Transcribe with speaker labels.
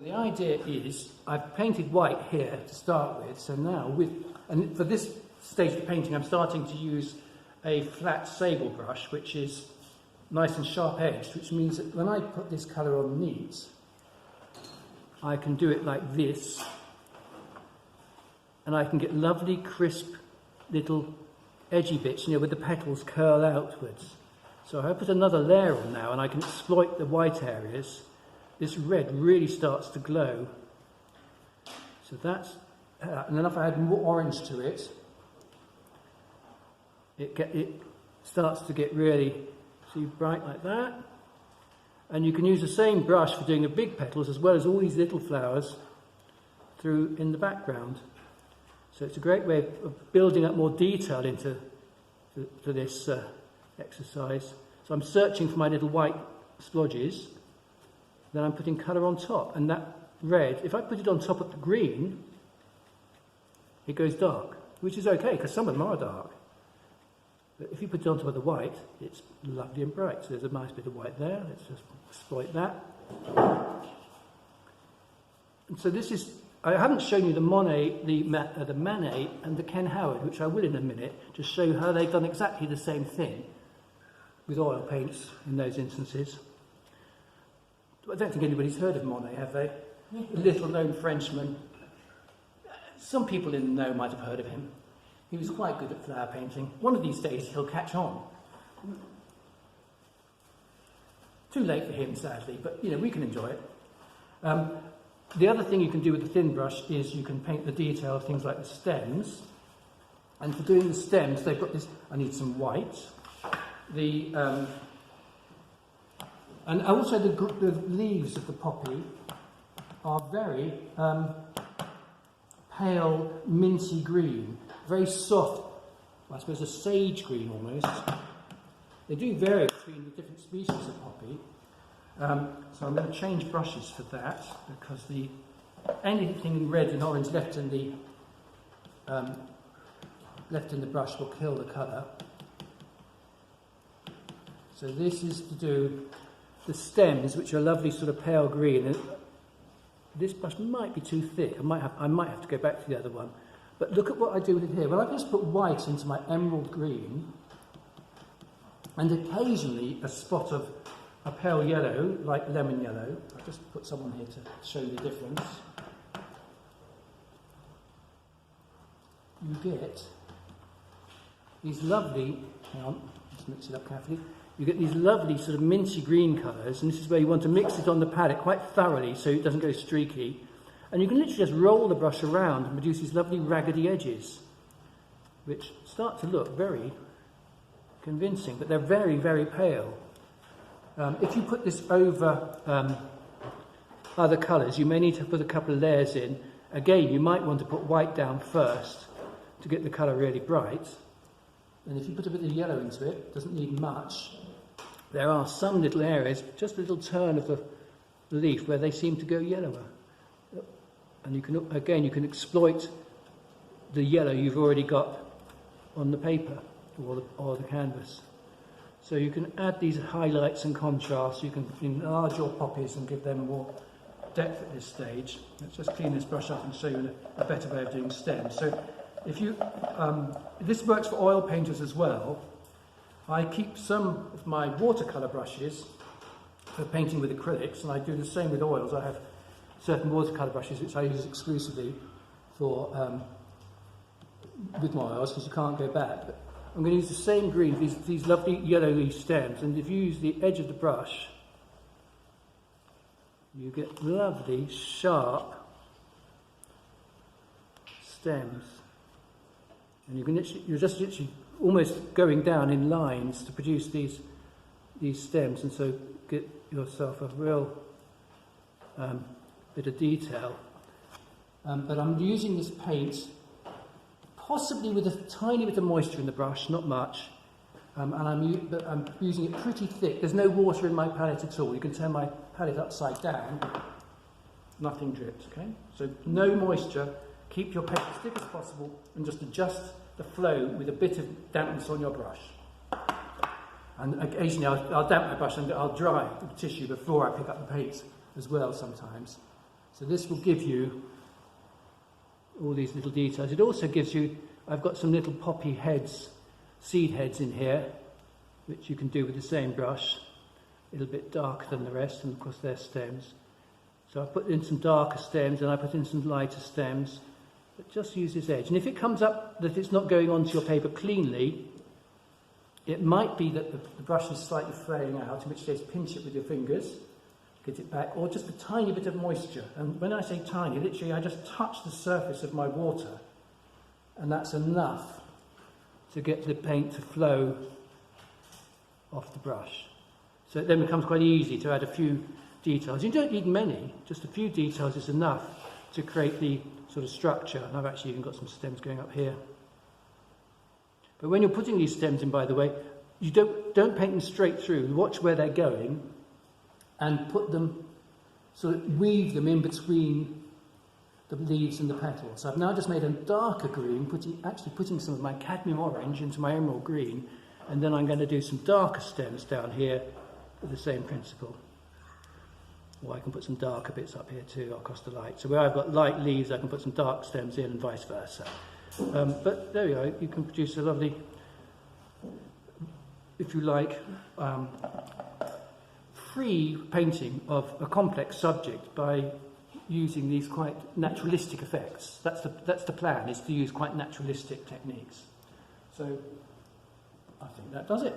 Speaker 1: The idea is, I've painted white here to start with, so now and for this stage of painting I'm starting to use a flat sable brush, which is nice and sharp edged, which means that when I put this colour on neat, I can do it like this, and I can get lovely crisp little edgy bits, where the petals curl outwards. So if I put another layer on now and I can exploit the white areas, this red really starts to glow. So that's, and then if I add more orange to it, it starts to get really, see, bright like that. And you can use the same brush for doing the big petals as well as all these little flowers through in the background. So it's a great way of building up more detail into this exercise. So I'm searching for my little white splodges, then I'm putting colour on top, and that red, if I put it on top of the green, it goes dark, which is okay because some of them are dark. But if you put it on top of the white, it's lovely and bright. So there's a nice bit of white there. Let's just exploit that. And so this is, I haven't shown you the Monet, the Manet and the Ken Howard, which I will in a minute, to show how they've done exactly the same thing with oil paints in those instances. I don't think anybody's heard of Monet, have they? A little-known Frenchman. Some people in the know might have heard of him. He was quite good at flower painting. One of these days he'll catch on. Too late for him, sadly, but we can enjoy it. The other thing you can do with the thin brush is you can paint the detail of things like the stems. And for doing the stems, they've got this. I need some white. And also the leaves of the poppy are very pale, minty green, very soft, I suppose a sage green almost. They do vary between the different species of poppy. So I'm going to change brushes for that, because anything in red and orange left in the brush will kill the colour. So this is to do the stems, which are lovely sort of pale green. And this brush might be too thick. I might have to go back to the other one. But look at what I do with it here. When I just put white into my emerald green, and occasionally a spot of a pale yellow, like lemon yellow. I'll just put some on here to show you the difference. You get these lovely, hang on, let's mix it up carefully. You get these lovely sort of minty green colours, and this is where you want to mix it on the palette quite thoroughly so it doesn't go streaky. And you can literally just roll the brush around and produce these lovely raggedy edges, which start to look very convincing, but they're very, very pale. If you put this over other colours, you may need to put a couple of layers in. Again, you might want to put white down first to get the colour really bright. And if you put a bit of yellow into it, it doesn't need much. There are some little areas, just a little turn of the leaf, where they seem to go yellower. And you can exploit the yellow you've already got on the paper or the canvas. So you can add these highlights and contrasts. You can enlarge your poppies and give them more depth at this stage. Let's just clean this brush up and show you a better way of doing stems. So if you, this works for oil painters as well. I keep some of my watercolour brushes for painting with acrylics, and I do the same with oils. I have certain watercolour brushes which I use exclusively for with my oils, because you can't go back. But I'm going to use the same green, these lovely yellow leaf stems, and if you use the edge of the brush, you get lovely, sharp stems. And you're just literally almost going down in lines to produce these stems, and so get yourself a real bit of detail. But I'm using this paint possibly with a tiny bit of moisture in the brush, not much, and I'm using it pretty thick. There's no water in my palette at all. You can turn my palette upside down, nothing drips, okay? So no moisture, keep your paint as thick as possible, and just adjust the flow with a bit of dampness on your brush. And occasionally I'll damp my brush and I'll dry the tissue before I pick up the paint as well sometimes. So this will give you all these little details. It also gives you, I've got some little poppy heads, seed heads in here, which you can do with the same brush, a little bit darker than the rest, and of course they're stems. So I put in some darker stems and I put in some lighter stems, but just use this edge. And if it comes up that it's not going onto your paper cleanly, it might be that the brush is slightly fraying out, in which case pinch it with your fingers, get it back, or just a tiny bit of moisture. And when I say tiny, literally I just touch the surface of my water, and that's enough to get the paint to flow off the brush. So it then becomes quite easy to add a few details. You don't need many, just a few details is enough to create the sort of structure. And I've actually even got some stems going up here. But when you're putting these stems in, by the way, you don't paint them straight through. Watch where they're going and put them, sort of weave them in between the leaves and the petals. So I've now just made a darker green, actually putting some of my cadmium orange into my emerald green, and then I'm going to do some darker stems down here with the same principle. Or I can put some darker bits up here too across the light. So where I've got light leaves, I can put some dark stems in and vice versa. But there you go, you can produce a lovely, if you like, free painting of a complex subject by using these quite naturalistic effects. That's the plan, is to use quite naturalistic techniques. So I think that does it.